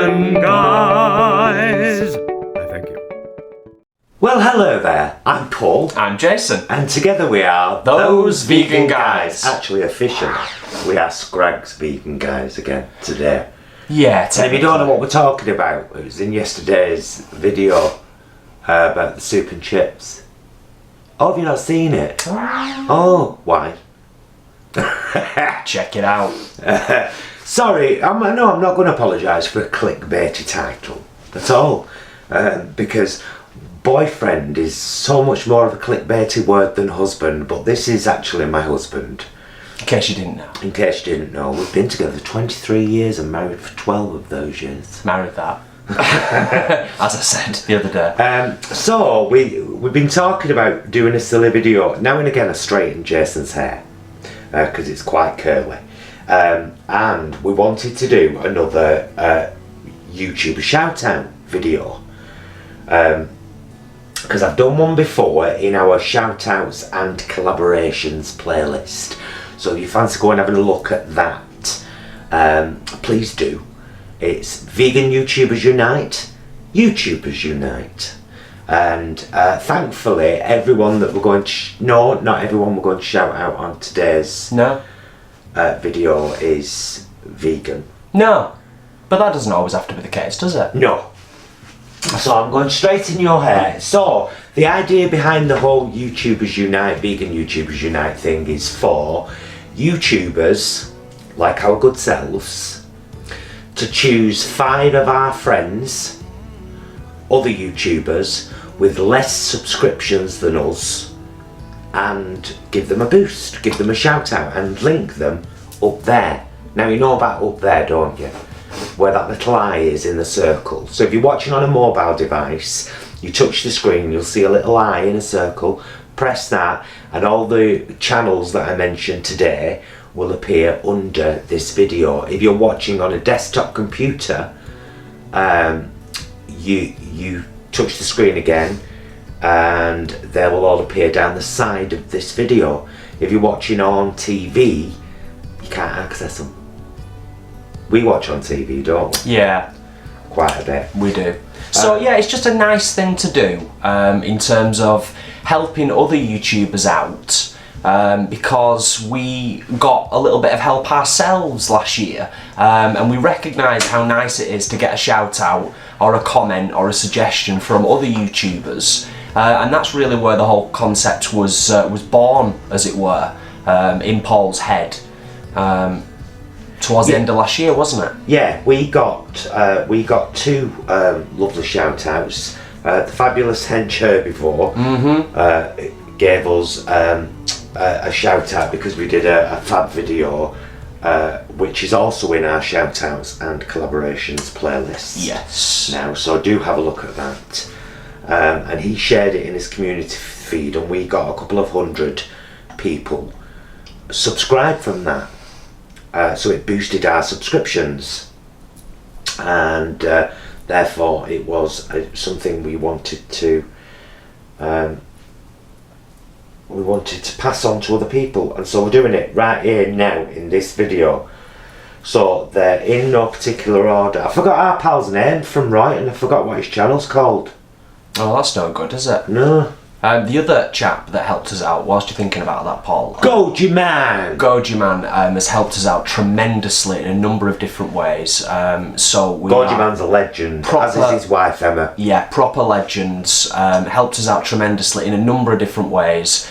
Vegan guys. Thank you. Well, hello there. I'm Paul. I'm Jason. And together we are Those Vegan Guys. Actually, officially, we are Scrag's Vegan Guys again today. Yeah, And if you don't know what we're talking about, it was in yesterday's video about the soup and chips. Oh, have you not seen it? Oh, why? Check it out. Sorry, I'm not going to apologise for a clickbaity title at all, because boyfriend is so much more of a clickbaity word than husband, but this is actually my husband. In case you didn't know. In case you didn't know, we've been together 23 years and married for 12 of those years. Married that. As I said the other day. So we've been talking about doing a silly video. Now and again I straighten Jason's hair because it's quite curly, and we wanted to do another YouTuber shout out video, because I've done one before in our shoutouts and collaborations playlist. So if you fancy going and having a look at that, please do. It's Vegan YouTubers Unite, YouTubers Unite. And thankfully everyone that we're going to, not everyone we're going to shout out on today's video is vegan. No, but that doesn't always have to be the case, does it? No. So I'm going straight in your hair. So the idea behind the whole YouTubers Unite, Vegan YouTubers Unite thing is for YouTubers like our good selves to choose 5 of our friends, other YouTubers with less subscriptions than us, and give them a boost, give them a shout out and link them up there. Now you know about up there, don't you? Where that little eye is in the circle. So if you're watching on a mobile device, you touch the screen, you'll see a little eye in a circle, press that, and all the channels that I mentioned today will appear under this video. If you're watching on a desktop computer, you touch the screen again and they will all appear down the side of this video. If you're watching on TV, you can't access them. We watch on TV, don't we? Yeah. Quite a bit. We do. So yeah, it's just a nice thing to do in terms of helping other YouTubers out, because we got a little bit of help ourselves last year, and we recognise how nice it is to get a shout out or a comment or a suggestion from other YouTubers, and that's really where the whole concept was born, as it were, in Paul's head. Towards the end of last year, wasn't it? Yeah, we got 2 lovely shout outs. The fabulous Hench Herbivore gave us a shout out because we did a fab video, which is also in our shout outs and collaborations playlist. Yes. Now, so do have a look at that. And he shared it in his community feed, and we got a couple of 100 people subscribed from that. So it boosted our subscriptions, and therefore it was something we wanted to pass on to other people, and so we're doing it right here now in this video. So they're in no particular order. I forgot our pal's name from Roy, and I forgot what his channel's called. Oh, that's no good, is it? No. The other chap that helped us out, whilst you're thinking about that, Paul. Goji Man! Goji Man has helped us out tremendously in a number of different ways. Goji Man's a legend, as is his wife Emma. Yeah, proper legends. Helped us out tremendously in a number of different ways,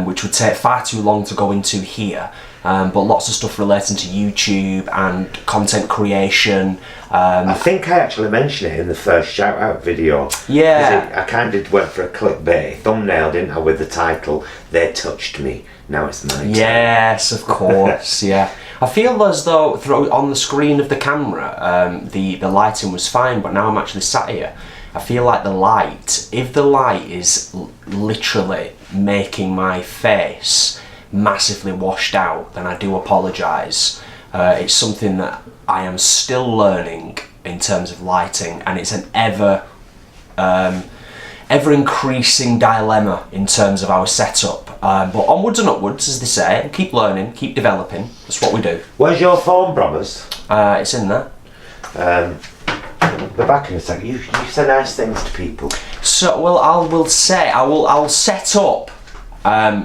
which would take far too long to go into here. But lots of stuff relating to YouTube and content creation. I think I actually mentioned it in the first shout out video. Yeah. I kind of went for a clickbait thumbnail, didn't I, with the title, They Touched Me, Now It's My Time. Yes, of course, yeah. I feel as though on the screen of the camera, the lighting was fine, but now I'm actually sat here. I feel like the light, if the light is literally making my face massively washed out, then I do apologise. It's something that I am still learning in terms of lighting, and it's an ever increasing dilemma in terms of our setup. But onwards and upwards, as they say, keep learning, keep developing. That's what we do. Where's your phone, Brothers? It's in there. Be back in a sec. You say nice things to people. So, well, I'll set up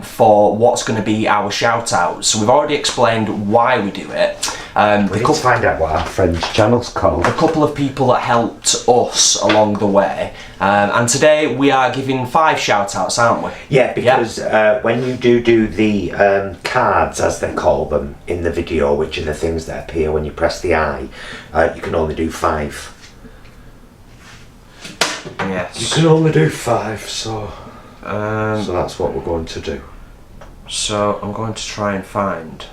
for what's going to be our shout-out. So we've already explained why we do it. We need to find out what our friend's channel's called. A couple of people that helped us along the way. And today we are giving 5 shout-outs, aren't we? Yeah, because when you do the cards, as they call them, in the video, which are the things that appear when you press the eye, you can only do 5. Yes. You can only do 5, so that's what we're going to do. So I'm going to try and find.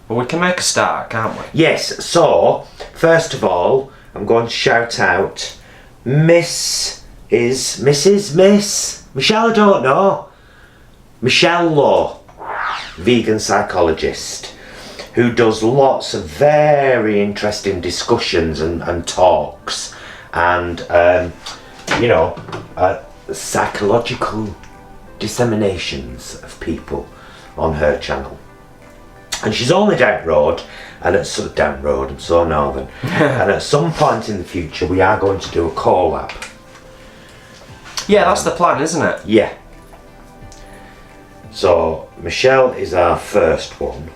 Well, we can make a start, can't we? Yes. So first of all, I'm going to shout out Miss Michelle. I don't know. Michelle Lowe, vegan psychologist, who does lots of very interesting discussions and talks and psychological disseminations of people on her channel. And she's only down road, and I'm so northern. And at some point in the future, we are going to do a collab. Yeah, that's the plan, isn't it? Yeah. So Michelle is our first one.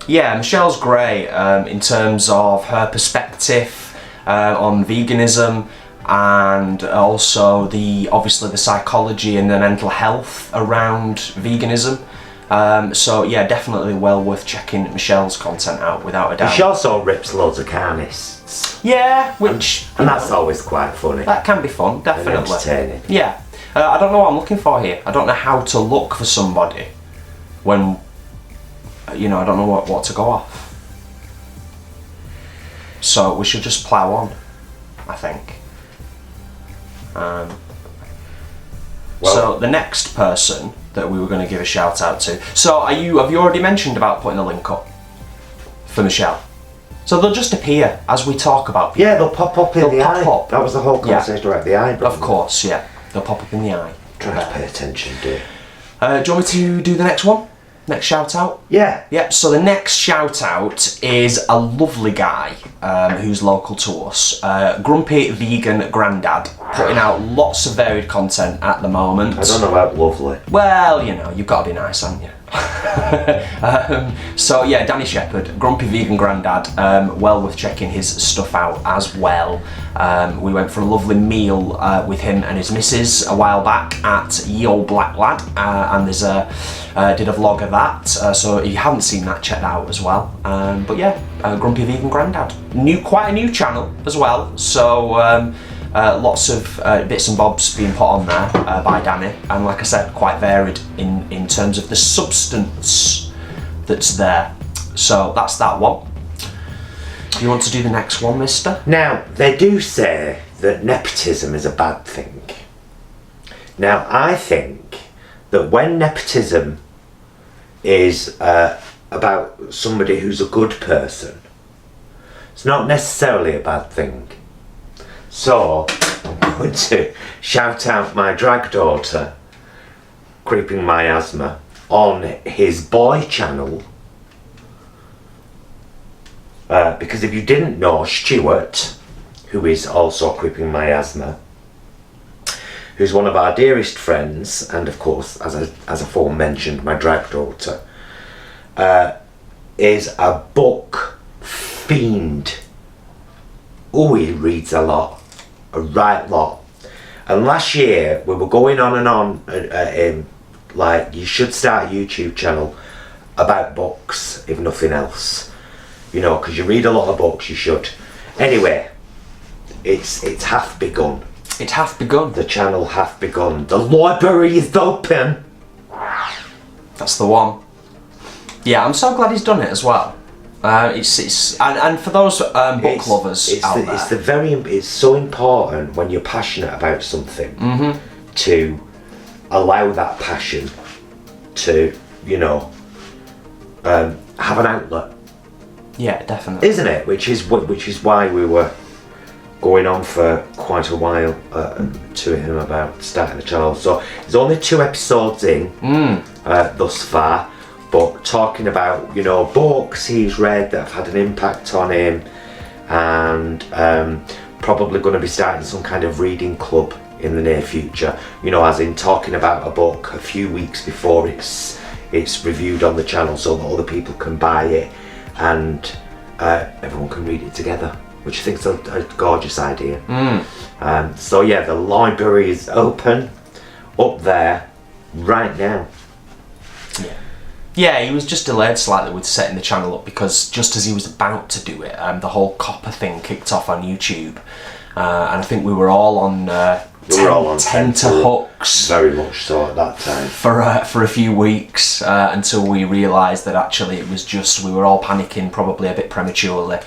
Yeah, Michelle's great in terms of her perspective on veganism, and also obviously the psychology and the mental health around veganism. So yeah, definitely well worth checking Michelle's content out, without a doubt. She also rips loads of carnists. Yeah, and that's always quite funny. That can be fun, definitely. And entertaining. Yeah. I don't know what I'm looking for here. I don't know how to look for somebody when, I don't know what to go off. So we should just plough on, I think. So the next person that we were going to give a shout out to. So have you already mentioned about putting a link up for Michelle? So they'll just appear as we talk about people. Yeah, they'll pop up in the eye. Up. That was the whole conversation about the eye. Of course, yeah. They'll pop up in the eye. Try to pay attention, dear. Do you want me to do the next one? Next shout out? Yeah. Yep, so the next shout out is a lovely guy who's local to us. Grumpy Vegan Grandad, putting out lots of varied content at the moment. I don't know about lovely. Well, you've got to be nice, haven't you? So yeah, Danny Shepherd, Grumpy Vegan Grandad, well worth checking his stuff out as well. We went for a lovely meal with him and his missus a while back at Ye Olde Black Lad, and there's did a vlog of that, so if you haven't seen that, check that out as well. But yeah, Grumpy Vegan Grandad, quite a new channel as well, so lots of bits and bobs being put on there by Danny, and like I said, quite varied in terms of the substance that's there. So that's that one. Do you want to do the next one, mister? Now, they do say that nepotism is a bad thing. Now, I think that when nepotism is about somebody who's a good person, it's not necessarily a bad thing. So, I'm going to shout out my drag daughter, Creeping Miasma, on his boy channel. Because if you didn't know, Stuart, who is also Creeping Miasma, who's one of our dearest friends, and of course, as aforementioned, my drag daughter, is a book fiend. Oh, he reads a lot, a right lot. And last year we were going on and on, like, you should start a YouTube channel about books, if nothing else, because you read a lot of books. You should. Anyway, it's half begun. It hath begun. The channel hath begun. The library is open. That's the one. Yeah, I'm so glad he's done it as well. And for those book lovers out there, it's so important when you're passionate about something to allow that passion to have an outlet. Yeah, definitely. Isn't it? Which is why we were going on for quite a while to him about starting the channel. So there's only 2 episodes in thus far, but talking about books he's read that have had an impact on him, and probably going to be starting some kind of reading club in the near future. You know, as in talking about a book a few weeks before it's reviewed on the channel, so that other people can buy it and everyone can read it together, which I think is a gorgeous idea. So yeah, the library is open up there right now. Yeah, he was just delayed slightly with setting the channel up because just as he was about to do it, the whole copper thing kicked off on YouTube, and I think we were all on tenterhooks. Very much so at that time. For a few weeks until we realised that actually it was just we were all panicking probably a bit prematurely,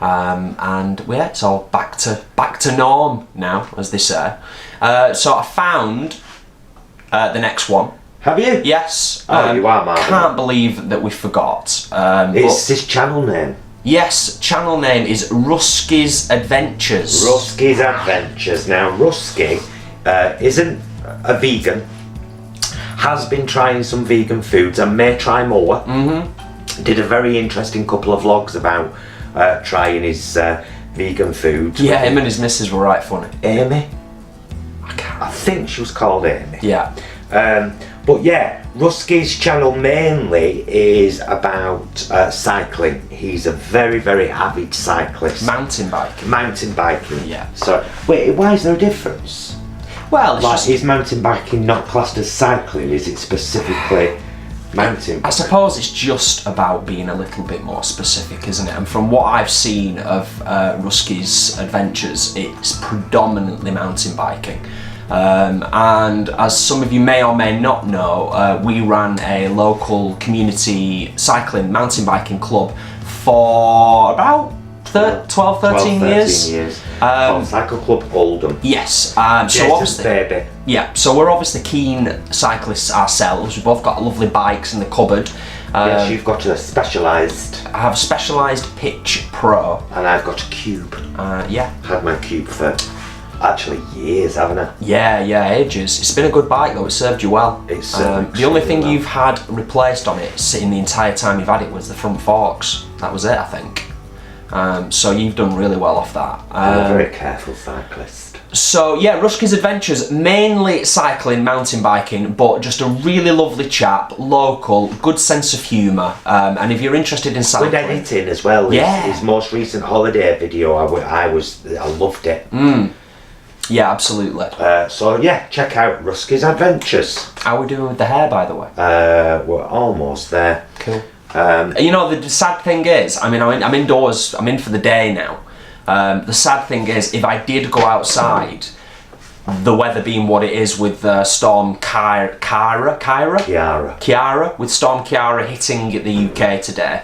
and yeah, it's all back to norm now, as they say. So I found the next one. Have you? Yes. Oh, you are, man. Can't believe that we forgot. It's his channel name. Yes, channel name is Ruskys Adventures. Ruskys Adventures. Now, Rusky isn't a vegan, has been trying some vegan foods and may try more. Did a very interesting couple of vlogs about trying his vegan foods. Yeah, him and his missus were right funny. Amy? I think she was called Amy. Yeah. But yeah, Rusky's channel mainly is about cycling. He's a very, very avid cyclist. Mountain biking. Mountain biking. Yeah. So, wait, why is there a difference? Well, it's Like, just, is mountain biking not classed as cycling? Is it specifically mountain biking? I suppose it's just about being a little bit more specific, isn't it? And from what I've seen of Ruskys Adventures, it's predominantly mountain biking. And as some of you may or may not know, we ran a local community cycling mountain biking club for about 12, 13 years. Cycle Club Oldham. Yes, so obviously, baby. yeah, so we're obviously keen cyclists ourselves. We've both got lovely bikes in the cupboard. Yes, you've got a specialised. I have a Specialized Pitch Pro. And I've got a Cube. Yeah. Had my Cube for actually years, haven't I? Yeah, ages. It's been a good bike though, it served you well. It's served the only thing well. you've had replaced on it sitting the entire time you've had it was the front forks. That was it, I think. So you've done really well off that. I'm a very careful cyclist. So yeah, Ruskys Adventures, mainly cycling, mountain biking, but just a really lovely chap, local, good sense of humour, and if you're interested in cycling... Good editing as well. Yeah. His most recent holiday video, I loved it. Yeah, absolutely. So yeah, check out Ruskys Adventures. How are we doing with the hair, by the way? We're almost there. Cool. You know, the sad thing is, I mean, I'm indoors, I'm in for the day now. The sad thing is, if I did go outside, the weather being what it is with Storm Kiara, with Storm Kiara hitting the UK today,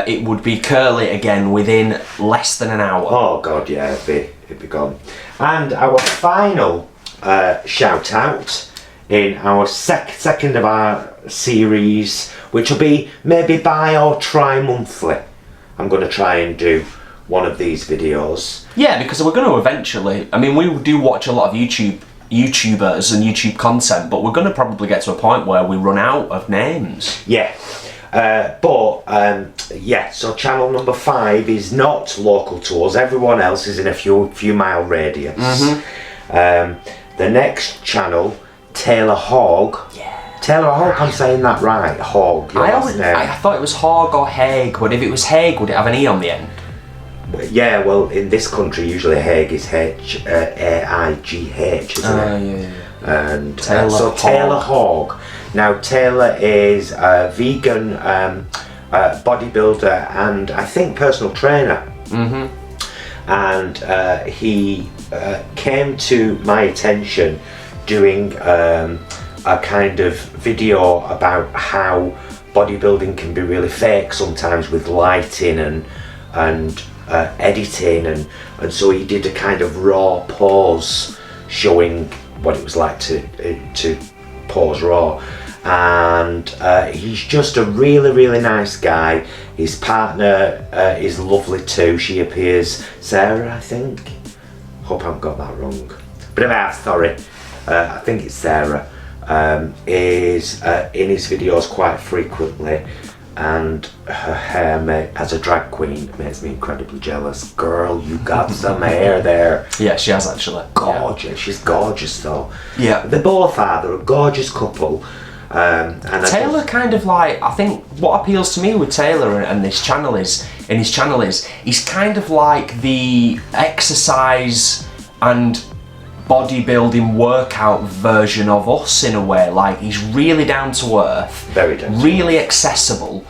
it would be curly again within less than an hour. Oh god, yeah, it'd be gone. And our final shout out in our second of our series, which will be maybe bi or tri-monthly. I'm going to try and do one of these videos. Yeah, because we're going to eventually, I mean, we do watch a lot of YouTubers and YouTube content, but we're going to probably get to a point where we run out of names. Yeah. So channel number 5 is not local to us. Everyone else is in a few mile radius. The next channel, Taylor Haug. Yeah. Taylor, I hope I'm saying that right. Haug. I thought it was Haug or Haug, but if it was Haug, would it have an E on the end? Yeah, well, in this country, usually Haig is H-A-I-G-H, isn't it? Yeah. And Taylor Haug. Now, Taylor is a vegan bodybuilder and I think personal trainer. And he came to my attention doing a kind of video about how bodybuilding can be really fake sometimes with lighting and editing, and so he did a kind of raw pose showing what it was like to pose raw, and he's just a really nice guy. His partner is lovely too. She appears, Sarah, I think. Hope I haven't got that wrong, but if I have, sorry. I think it's Sarah. Is in his videos quite frequently, and her hair as a drag queen makes me incredibly jealous. Girl, you got some hair there. Yeah, she has actually. Gorgeous. Yeah. She's gorgeous though. Yeah. They both are. They're a gorgeous couple. And Taylor kind of like, I think what appeals to me with Taylor and his channel is, he's kind of like the exercise and bodybuilding workout version of us in a way. Like, he's really down to earth, very down to really accessible,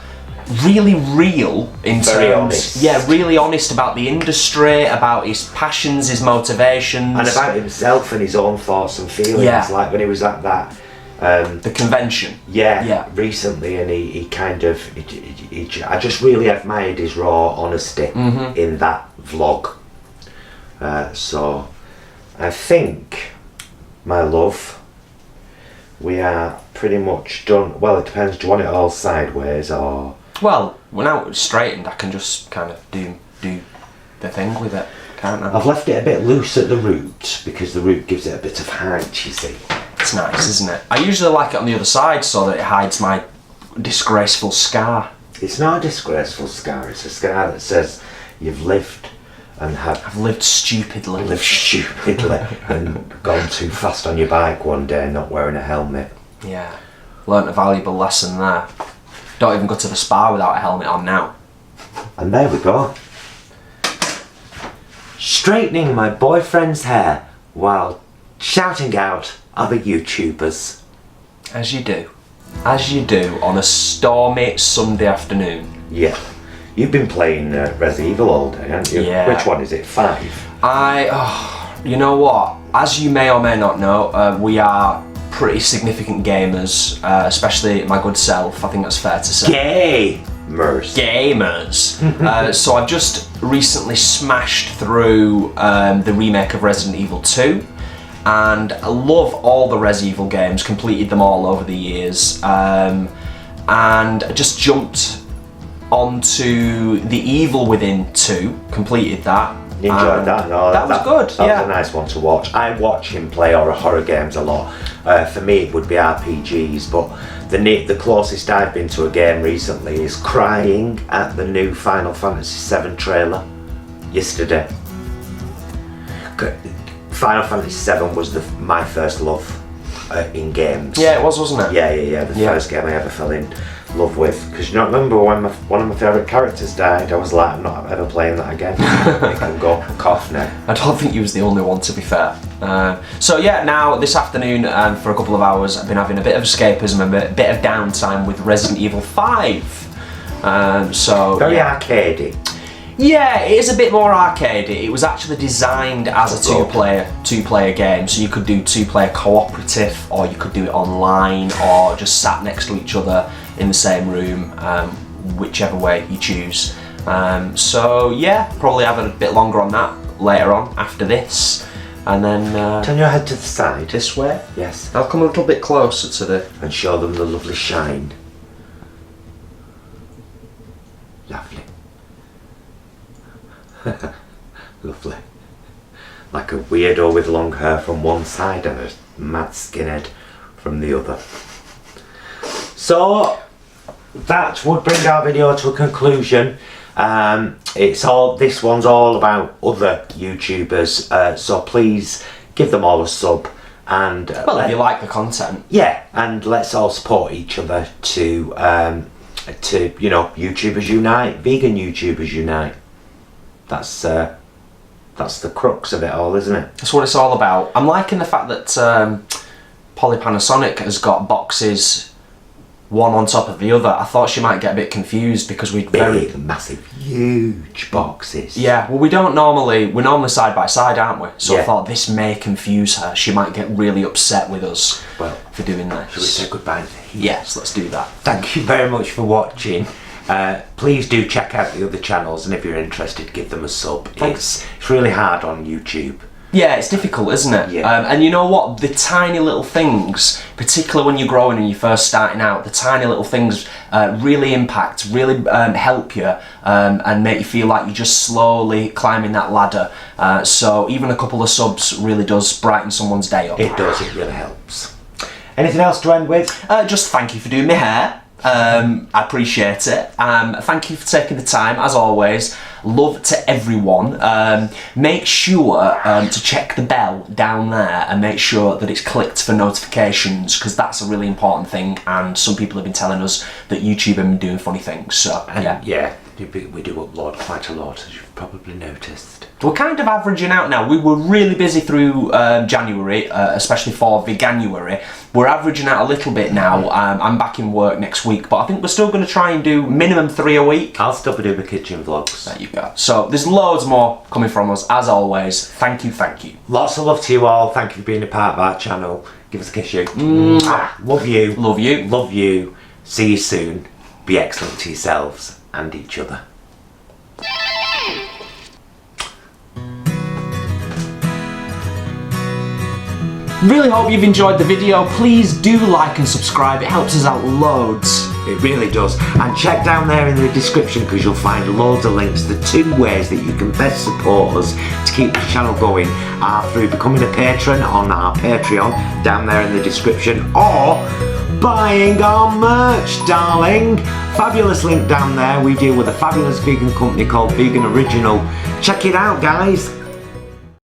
really real in very terms, honest. yeah, really honest about the industry, about his passions, his motivations, and about himself and his own thoughts and feelings. Yeah. Like when he was at that the convention. Yeah, recently, and he kind of, I just really admired his raw honesty in that vlog. So I think, my love, we are pretty much done. Well, it depends. Do you want it all sideways or? Well, now it's straightened, I can just kind of do the thing with it, can't I? I've left it a bit loose at the root because the root gives it a bit of height, you see. It's nice, isn't it? I usually like it on the other side so that it hides my disgraceful scar. It's not a disgraceful scar, it's a scar that says you've lived and I've lived stupidly. And gone too fast on your bike one day not wearing a helmet. Yeah, learnt a valuable lesson there. Don't even go to the spa without a helmet on now. And there we go. Straightening my boyfriend's hair while shouting out other YouTubers. As you do on a stormy Sunday afternoon. Yeah. You've been playing Resident Evil all day, haven't you? Yeah. Which one is it? 5? You know what? As you may or may not know, we are pretty significant gamers, especially my good self. I think that's fair to say. Gamers. So I've just recently smashed through the remake of Resident Evil 2. And I love all the Res Evil games, completed them all over the years, and I just jumped onto The Evil Within 2, completed that. You enjoyed that? No, that was good, that yeah. was a nice one to watch. I watch him play horror games a lot. For me it would be RPGs, but the closest I've been to a game recently is crying at the new Final Fantasy VII trailer yesterday. Final Fantasy VII was my first love in games. Yeah, it was, wasn't it? Yeah. The first game I ever fell in love with. Because you don't remember when one of my favourite characters died, I was like, I'm not ever playing that again. I can go cough now. I don't think you was the only one, to be fair. So yeah, now this afternoon for a couple of hours I've been having a bit of escapism, a bit of downtime with Resident Evil 5. Very arcadey. Yeah, it is a bit more arcadey. It was actually designed as a two-player game, so you could do two-player cooperative, or you could do it online, or just sat next to each other in the same room, whichever way you choose. So yeah, probably have a bit longer on that later on after this, and then turn your head to the side. This way. Yes. I'll come a little bit closer to the and show them the lovely shine. Lovely. Lovely. Like a weirdo with long hair from one side and a mad skinhead from the other. So that would bring our video to a conclusion. This one's all about other YouTubers, so please give them all a sub and if you like the content. Yeah, and let's all support each other to YouTubers unite, vegan YouTubers unite. That's the crux of it all, isn't it? That's what it's all about. I'm liking the fact that Polly Panasonic has got boxes one on top of the other. I thought she might get a bit confused because we'd massive, huge boxes. Yeah, well we're normally side by side, aren't we? So yeah. I thought this may confuse her. She might get really upset with us for doing this. Shall we say goodbye? Yes, let's do that. Thank you very much for watching. Please do check out the other channels, and if you're interested, give them a sub. It's really hard on YouTube. Yeah, it's difficult, isn't it? Yeah. And you know what? The tiny little things, particularly when you're growing and you're first starting out, the tiny little things really impact, really help you and make you feel like you're just slowly climbing that ladder. So even a couple of subs really does brighten someone's day up. It does, it really helps. Anything else to end with? Just thank you for doing my hair. I appreciate it. Thank you for taking the time, as always. Love to everyone. Make sure to check the bell down there and make sure that it's clicked for notifications, because that's a really important thing, and some people have been telling us that YouTube have been doing funny things, so yeah, we do upload quite a lot, as you've probably noticed. We're kind of averaging out now. We were really busy through January, especially for Veganuary. We're averaging out a little bit now. I'm back in work next week, but I think we're still going to try and do minimum 3 a week. I'll still be doing the kitchen vlogs. There you go. So there's loads more coming from us, as always. Thank you, thank you. Lots of love to you all. Thank you for being a part of our channel. Give us a kiss, you. Love you. Love you. Love you. See you soon. Be excellent to yourselves and each other. Really hope you've enjoyed the video. Please do like and subscribe. It helps us out loads. It really does. And check down there in the description, because you'll find loads of links. The 2 ways that you can best support us to keep the channel going are through becoming a patron on our Patreon, down there in the description, or buying our merch, darling. Fabulous link down there. We deal with a fabulous vegan company called Vegan Original. Check it out, guys.